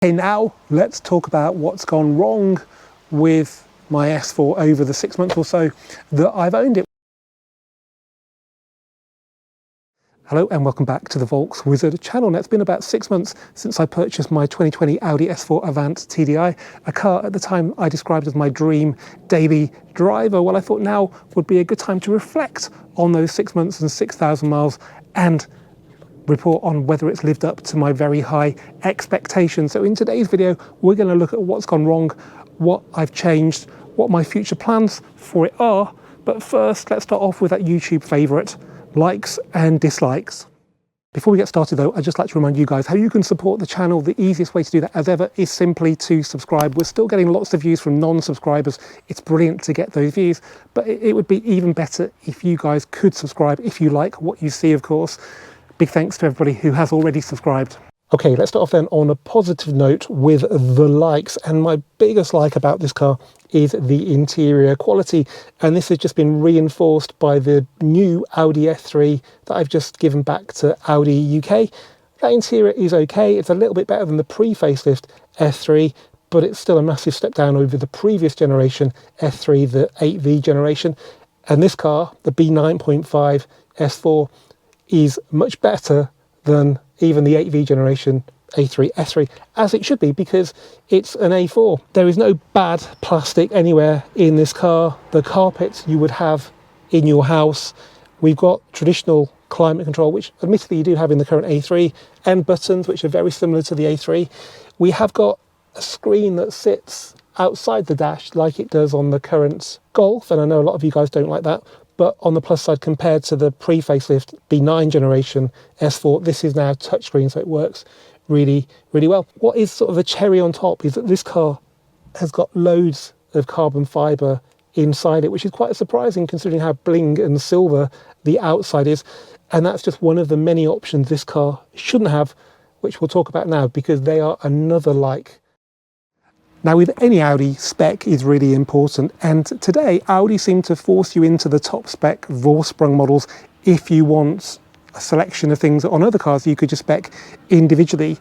Okay, now let's talk about what's gone wrong with my S4 over the 6 months or so that I've owned it. Hello and welcome back to the Volks Wizard channel. Now, it's been about 6 months since I purchased my 2020 Audi S4 Avant TDI, a car at the time I described as my dream daily driver. Well, I thought now would be a good time to reflect on those 6 months and 6,000 miles and report on whether it's lived up to my very high expectations. So in today's video, we're going to look at what's gone wrong, what I've changed, what my future plans for it are. But first, let's start off with that YouTube favourite, likes and dislikes. Before we get started though, I'd just like to remind you guys how you can support the channel. The easiest way to do that as ever is simply to subscribe. We're still getting lots of views from non-subscribers. It's brilliant to get those views, but it would be even better if you guys could subscribe if you like what you see, of course. Big thanks to everybody who has already subscribed. Okay, let's start off then on a positive note with the likes. And my biggest like about this car is the interior quality. And this has just been reinforced by the new Audi S3 that I've just given back to Audi UK. That interior is okay. It's a little bit better than the pre-facelift S3, but it's still a massive step down over the previous generation S3, the 8V generation. And this car, the B9.5 S4, is much better than even the 8V generation A3 S3, as it should be, because it's an A4. There is no bad plastic anywhere in this car. The carpets you would have in your house. We've got traditional climate control, which admittedly you do have in the current A3, and buttons which are very similar to the A3. We have got a screen that sits outside the dash like it does on the current Golf, and I know a lot of you guys don't like that. But on the plus side, compared to the pre-facelift B9 generation S4, this is now touchscreen, so it works really, really well. What is sort of a cherry on top is that this car has got loads of carbon fibre inside it, which is quite surprising considering how bling and silver the outside is. And that's just one of the many options this car shouldn't have, which we'll talk about now, because they are another like. Now, with any Audi, spec is really important, and today Audi seem to force you into the top spec Vorsprung models if you want a selection of things on other cars you could just spec individually.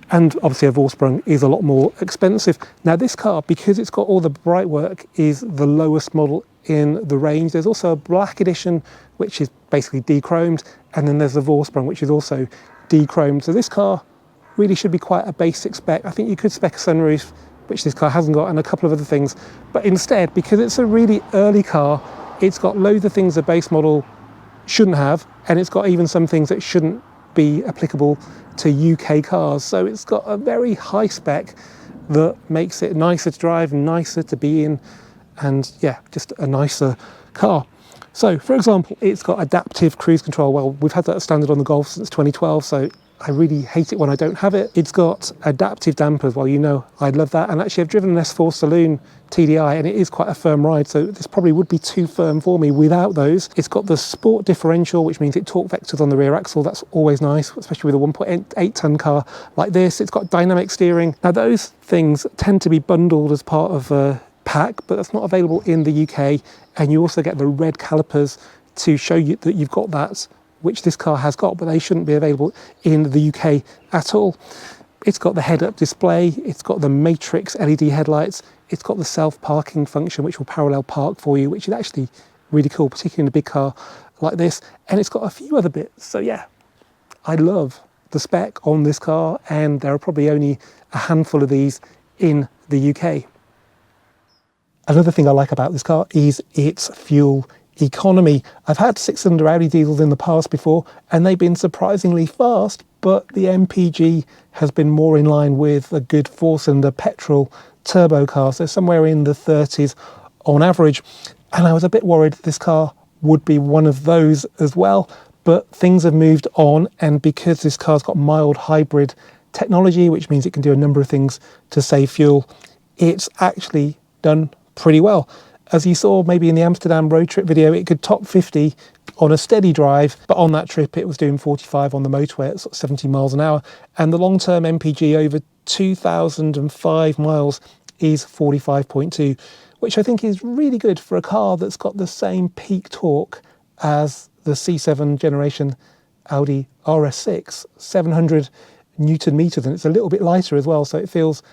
And obviously a Vorsprung is a lot more expensive. Now this car, because it's got all the bright work, is the lowest model in the range. There's also a black edition which is basically de-chromed, and then there's the Vorsprung which is also de-chromed. So this car really should be quite a basic spec. I think you could spec a sunroof, which this car hasn't got, and a couple of other things. But instead, because it's a really early car, it's got loads of things a base model shouldn't have, and it's got even some things that shouldn't be applicable to UK cars. So it's got a very high spec that makes it nicer to drive, nicer to be in, and yeah, just a nicer car. So, for example, it's got adaptive cruise control. Well, we've had that standard on the Golf since 2012, so I really hate it when I don't have it. It's got adaptive dampers. Well, you know, I love that. And actually I've driven an S4 Saloon TDI and it is quite a firm ride. So this probably would be too firm for me without those. It's got the sport differential, which means it torque vectors on the rear axle. That's always nice, especially with a 1.8 ton car like this. It's got dynamic steering. Now those things tend to be bundled as part of a pack, but that's not available in the UK. And you also get the red calipers to show you that you've got that, which this car has got, but they shouldn't be available in the UK at all. It's got the head-up display, it's got the matrix LED headlights, it's got the self-parking function which will parallel park for you, which is actually really cool, particularly in a big car like this, and it's got a few other bits. So yeah, I love the spec on this car, and there are probably only a handful of these in the UK. Another thing I like about this car is its fuel economy. I've had 6-cylinder Audi diesels in the past before, and they've been surprisingly fast, but the MPG has been more in line with a good 4-cylinder petrol turbo car, so somewhere in the 30s on average. And I was a bit worried this car would be one of those as well, but things have moved on, and because this car's got mild hybrid technology, which means it can do a number of things to save fuel, it's actually done pretty well. As you saw maybe in the Amsterdam road trip video, it could top 50 on a steady drive, but on that trip it was doing 45 on the motorway at sort of 70 miles an hour. And the long-term MPG over 2,005 miles is 45.2, which I think is really good for a car that's got the same peak torque as the C7 generation Audi RS6, 700 Newton meters, and it's a little bit lighter as well, so it feels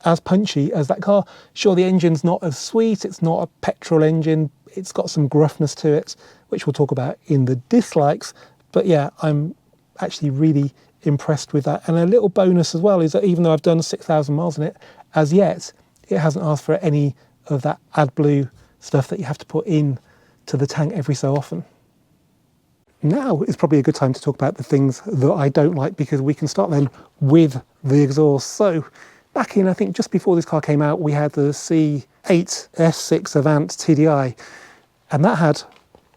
as punchy as that car. Sure, the engine's not as sweet, it's not a petrol engine, it's got some gruffness to it, which we'll talk about in the dislikes, but yeah, I'm actually really impressed with that. And a little bonus as well is that even though I've done 6,000 miles in it, as yet, it hasn't asked for any of that AdBlue stuff that you have to put in to the tank every so often. Now is probably a good time to talk about the things that I don't like, because we can start then with the exhaust. So back in, I think just before this car came out, we had the C8 S6 Avant TDI, and that had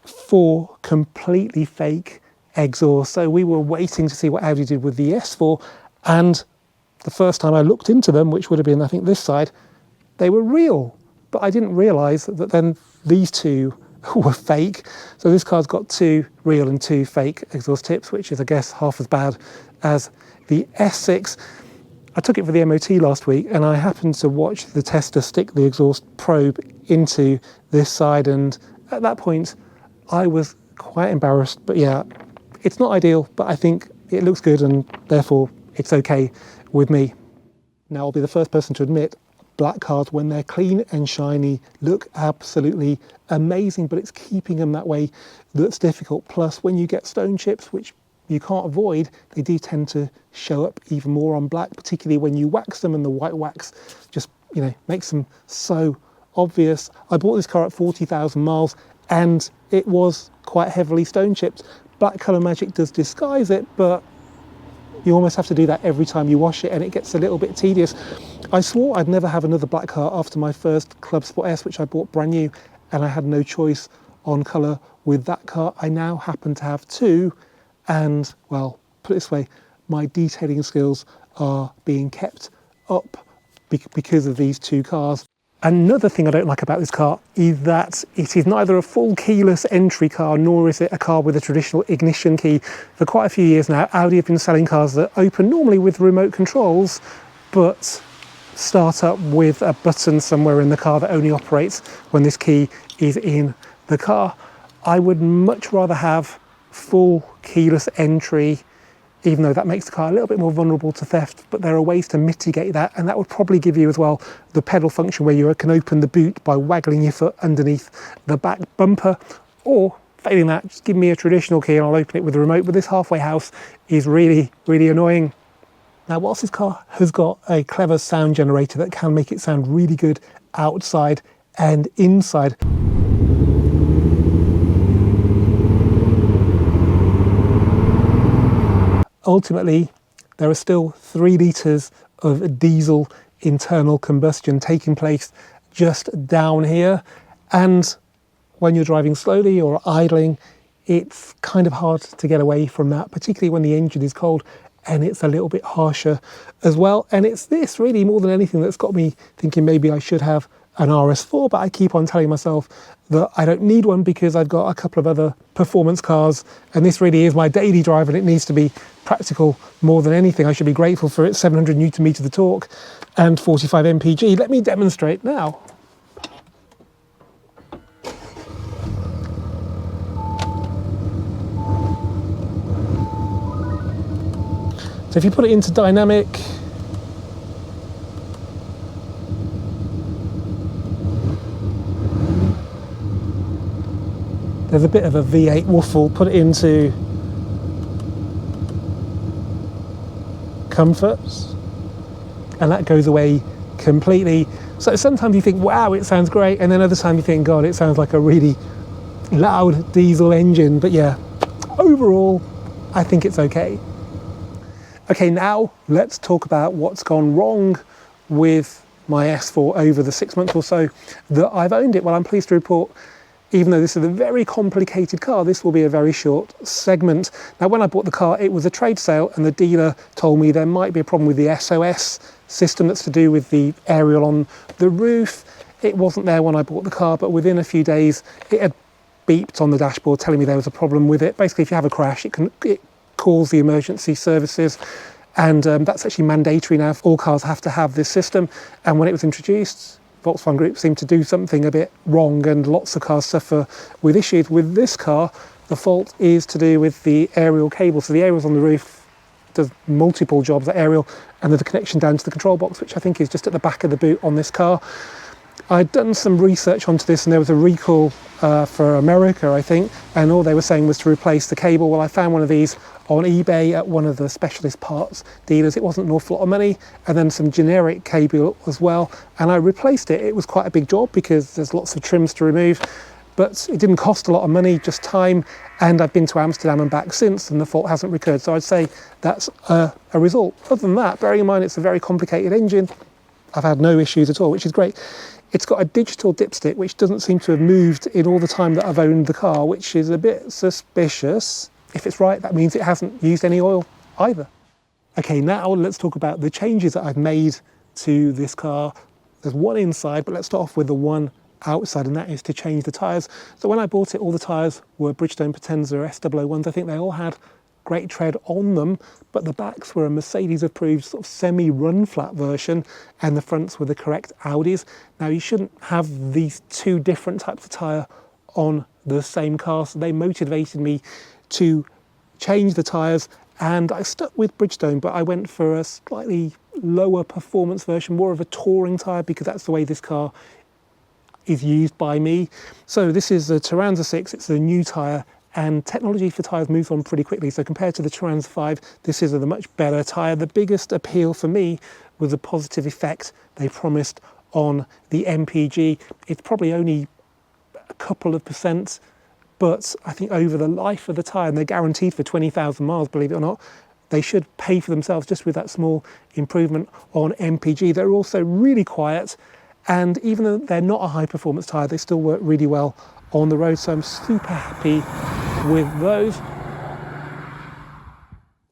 4 completely fake exhausts. So we were waiting to see what Audi did with the S4, and the first time I looked into them, which would have been, I think, this side, they were real. But I didn't realise that then these two were fake. So this car's got 2 real and 2 fake exhaust tips, which is, I guess, half as bad as the S6. I took it for the MOT last week, and I happened to watch the tester stick the exhaust probe into this side, and at that point I was quite embarrassed. But yeah, it's not ideal, but I think it looks good, and therefore it's okay with me. Now, I'll be the first person to admit black cars, when they're clean and shiny, look absolutely amazing, but it's keeping them that way that's difficult. Plus, when you get stone chips, which you can't avoid, they do tend to show up even more on black, particularly when you wax them, and the white wax just, you know, makes them so obvious. I bought this car at 40,000 miles and it was quite heavily stone chipped. Black colour magic does disguise it, but you almost have to do that every time you wash it, and it gets a little bit tedious. I swore I'd never have another black car after my first Club Sport S, which I bought brand new, and I had no choice on colour with that car. I now happen to have 2, and, well, put it this way, my detailing skills are being kept up because of these 2 cars. Another thing I don't like about this car is that it is neither a full keyless entry car, nor is it a car with a traditional ignition key. For quite a few years now, Audi have been selling cars that open normally with remote controls, but start up with a button somewhere in the car that only operates when this key is in the car. I would much rather have full keyless entry, even though that makes the car a little bit more vulnerable to theft, but there are ways to mitigate that, and that would probably give you as well the pedal function where you can open the boot by waggling your foot underneath the back bumper, or failing that, just give me a traditional key and I'll open it with the remote. But this halfway house is really, really annoying. Now, whilst this car has got a clever sound generator that can make it sound really good outside and inside, ultimately, there are still 3 litres of diesel internal combustion taking place just down here. And when you're driving slowly or idling, it's kind of hard to get away from that, particularly when the engine is cold and it's a little bit harsher as well. And it's this really, more than anything, that's got me thinking maybe I should have an RS4, but I keep on telling myself that I don't need one because I've got a couple of other performance cars, and this really is my daily drive, and it needs to be practical more than anything. I should be grateful for its 700 Newton meters of torque and 45 mpg. Let me demonstrate now. So if you put it into dynamic, there's a bit of a V8 waffle. Put it into comfort, and that goes away completely. So sometimes you think, wow, it sounds great, and then other times you think, God, it sounds like a really loud diesel engine. But yeah, overall, I think it's okay. Okay, now let's talk about what's gone wrong with my S4 over the 6 months or so that I've owned it. Well, I'm pleased to report, even though this is a very complicated car, this will be a very short segment. Now, when I bought the car, it was a trade sale, and the dealer told me there might be a problem with the SOS system that's to do with the aerial on the roof. It wasn't there when I bought the car, but within a few days, it had beeped on the dashboard telling me there was a problem with it. Basically, if you have a crash, it calls the emergency services, and that's actually mandatory now. All cars have to have this system, and when it was introduced, Volkswagen Group seemed to do something a bit wrong, and lots of cars suffer with issues. With this car, the fault is to do with the aerial cable. So the aerials on the roof does multiple jobs, at aerial, and there's a connection down to the control box, which I think is just at the back of the boot on this car. I'd done some research onto this, and there was a recall for America, I think, and all they were saying was to replace the cable. Well, I found one of these on eBay at one of the specialist parts dealers. It wasn't an awful lot of money, and then some generic cable as well, and I replaced it. It was quite a big job because there's lots of trims to remove, but it didn't cost a lot of money, just time, and I've been to Amsterdam and back since, and the fault hasn't recurred, so I'd say that's a result. Other than that, bearing in mind it's a very complicated engine, I've had no issues at all, which is great. It's got a digital dipstick, which doesn't seem to have moved in all the time that I've owned the car, which is a bit suspicious. If it's right, that means it hasn't used any oil either. Okay, now let's talk about the changes that I've made to this car. There's one inside, but let's start off with the one outside, and that is to change the tyres. So when I bought it, all the tyres were Bridgestone Potenza S001s. I think they all had great tread on them, but the backs were a Mercedes-approved sort of semi-run flat version, and the fronts were the correct Audis. Now, you shouldn't have these two different types of tyre on the same car, so they motivated me to change the tyres, and I stuck with Bridgestone, but I went for a slightly lower performance version, more of a touring tyre, because that's the way this car is used by me. So this is the Turanza 6, it's a new tyre, and technology for tyres moves on pretty quickly. So compared to the Turanza 5, this is a much better tyre. The biggest appeal for me was the positive effect they promised on the MPG. It's probably only a couple of percent, but I think over the life of the tyre, and they're guaranteed for 20,000 miles, believe it or not, they should pay for themselves just with that small improvement on MPG. They're also really quiet, and even though they're not a high performance tyre, they still work really well on the road, so I'm super happy with those.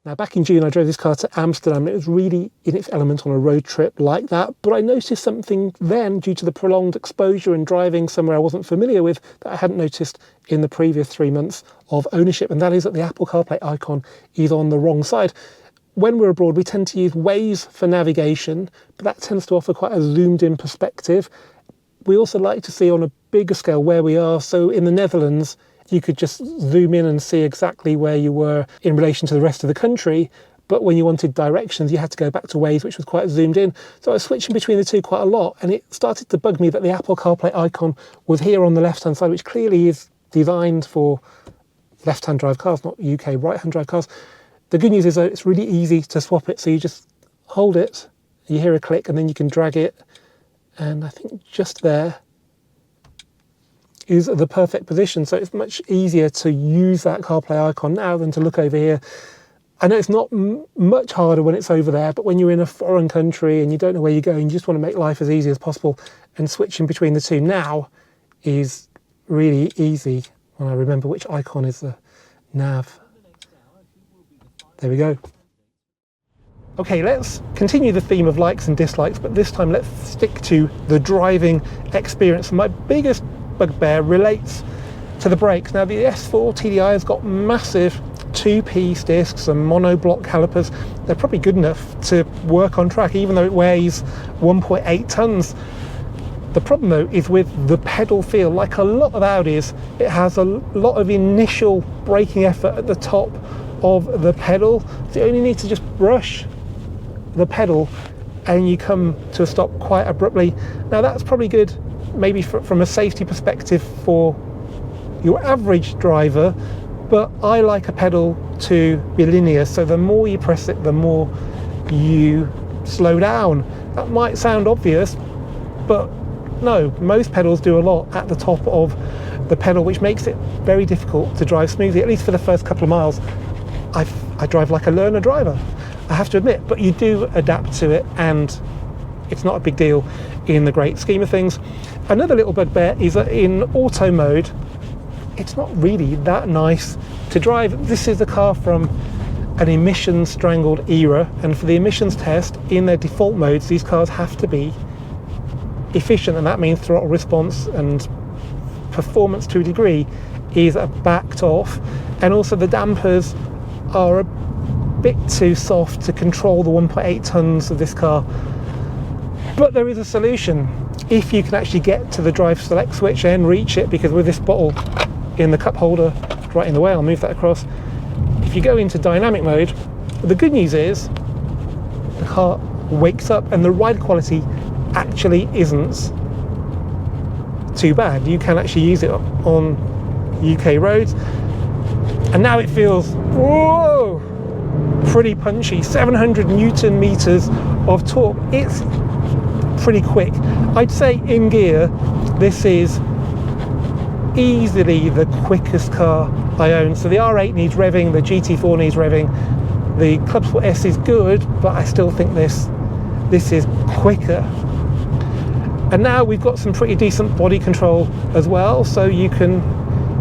Now, back in June, I drove this car to Amsterdam. It was really in its element on a road trip like that, but I noticed something then due to the prolonged exposure and driving somewhere I wasn't familiar with that I hadn't noticed in the previous 3 months of ownership, and that is that the Apple CarPlay icon is on the wrong side. When we're abroad, we tend to use Waze for navigation, but that tends to offer quite a zoomed in perspective. We also like to see on a bigger scale where we are. So in the Netherlands, you could just zoom in and see exactly where you were in relation to the rest of the country. But when you wanted directions, you had to go back to Waze, which was quite zoomed in. So I was switching between the two quite a lot, and it started to bug me that the Apple CarPlay icon was here on the left-hand side, which clearly is designed for left-hand drive cars, not UK right-hand drive cars. The good news is that it's really easy to swap it. So you just hold it, you hear a click, and then you can drag it. And I think just there is the perfect position. So it's much easier to use that CarPlay icon now than to look over here. I know it's not much harder when it's over there, but when you're in a foreign country and you don't know where you're going, you just want to make life as easy as possible. And switching between the two now is really easy when I remember which icon is the nav. There we go. Okay, let's continue the theme of likes and dislikes, but this time let's stick to the driving experience. My biggest bugbear relates to the brakes. Now, the S4 TDI has got massive two-piece discs and monoblock calipers. They're probably good enough to work on track, even though it weighs 1.8 tons. The problem, though, is with the pedal feel. Like a lot of Audis, it has a lot of initial braking effort at the top of the pedal. So you only need to just brush the pedal and you come to a stop quite abruptly. Now, that's probably good maybe from a safety perspective for your average driver, but I like a pedal to be linear, so the more you press it, the more you slow down. That might sound obvious, but no, most pedals do a lot at the top of the pedal, which makes it very difficult to drive smoothly, at least for the first couple of miles. I drive like a learner driver, I have to admit, but you do adapt to it, and it's not a big deal in the great scheme of things. Another little bugbear is that in auto mode, it's not really that nice to drive. This is a car from an emissions strangled era, and for the emissions test, in their default modes, these cars have to be efficient, and that means throttle response and performance to a degree is backed off, and also the dampers are a bit too soft to control the 1.8 tons of this car. But there is a solution if you can actually get to the drive select switch and reach it, because with this bottle in the cup holder right in the way, I'll move that across. If you go into dynamic mode But the good news is the car wakes up and the ride quality actually isn't too bad. You can actually use it on UK roads, and now it feels, whoa, pretty punchy. 700 Newton meters of torque. It's pretty quick. I'd say in gear this is easily the quickest car I own. So the R8 needs revving, the GT4 needs revving, the Club Sport S is good, but I still think this is quicker. And now we've got some pretty decent body control as well, so you can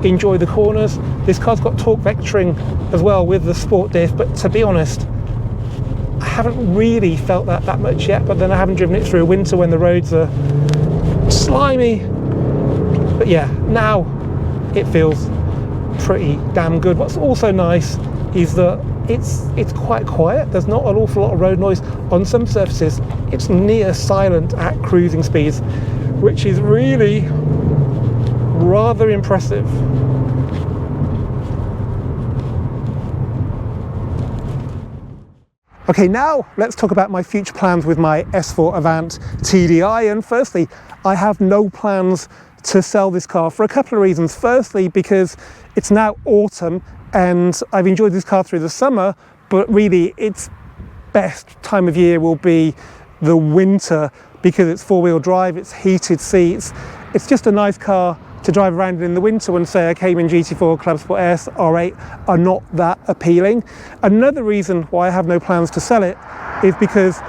enjoy the corners. This car's got torque vectoring as well with the Sport Diff, but to be honest, I haven't really felt that much yet. But then I haven't driven it through a winter when the roads are slimy. But yeah, now it feels pretty damn good. What's also nice is that it's quite quiet. There's not an awful lot of road noise. On some surfaces it's near silent at cruising speeds, which is really rather impressive. Okay, now let's talk about my future plans with my S4 Avant TDI. And firstly, I have no plans to sell this car for a couple of reasons. Firstly, because it's now autumn and I've enjoyed this car through the summer, but really its best time of year will be the winter because it's four-wheel drive, it's heated seats. It's just a nice car to drive around in the winter when, say, a Cayman GT4, Club Sport S, R8 are not that appealing. Another reason why I have no plans to sell it is because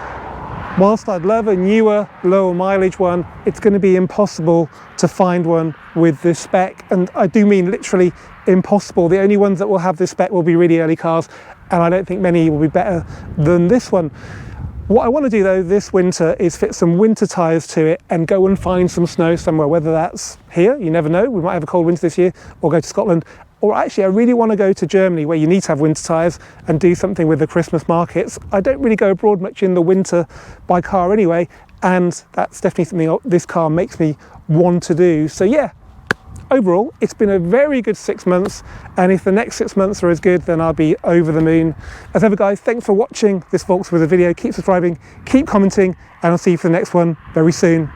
whilst I'd love a newer, lower mileage one, it's going to be impossible to find one with this spec. And I do mean literally impossible. The only ones that will have this spec will be really early cars, and I don't think many will be better than this one. What I want to do though this winter is fit some winter tyres to it and go and find some snow somewhere, whether that's here, you never know, we might have a cold winter this year, or go to Scotland. Or actually I really want to go to Germany where you need to have winter tyres and do something with the Christmas markets. I don't really go abroad much in the winter by car anyway, and that's definitely something this car makes me want to do. So yeah, overall it's been a very good 6 months, and if the next 6 months are as good, then I'll be over the moon. As ever guys, thanks for watching this Volkswagen video. Keep subscribing, keep commenting, and I'll see you for the next one very soon.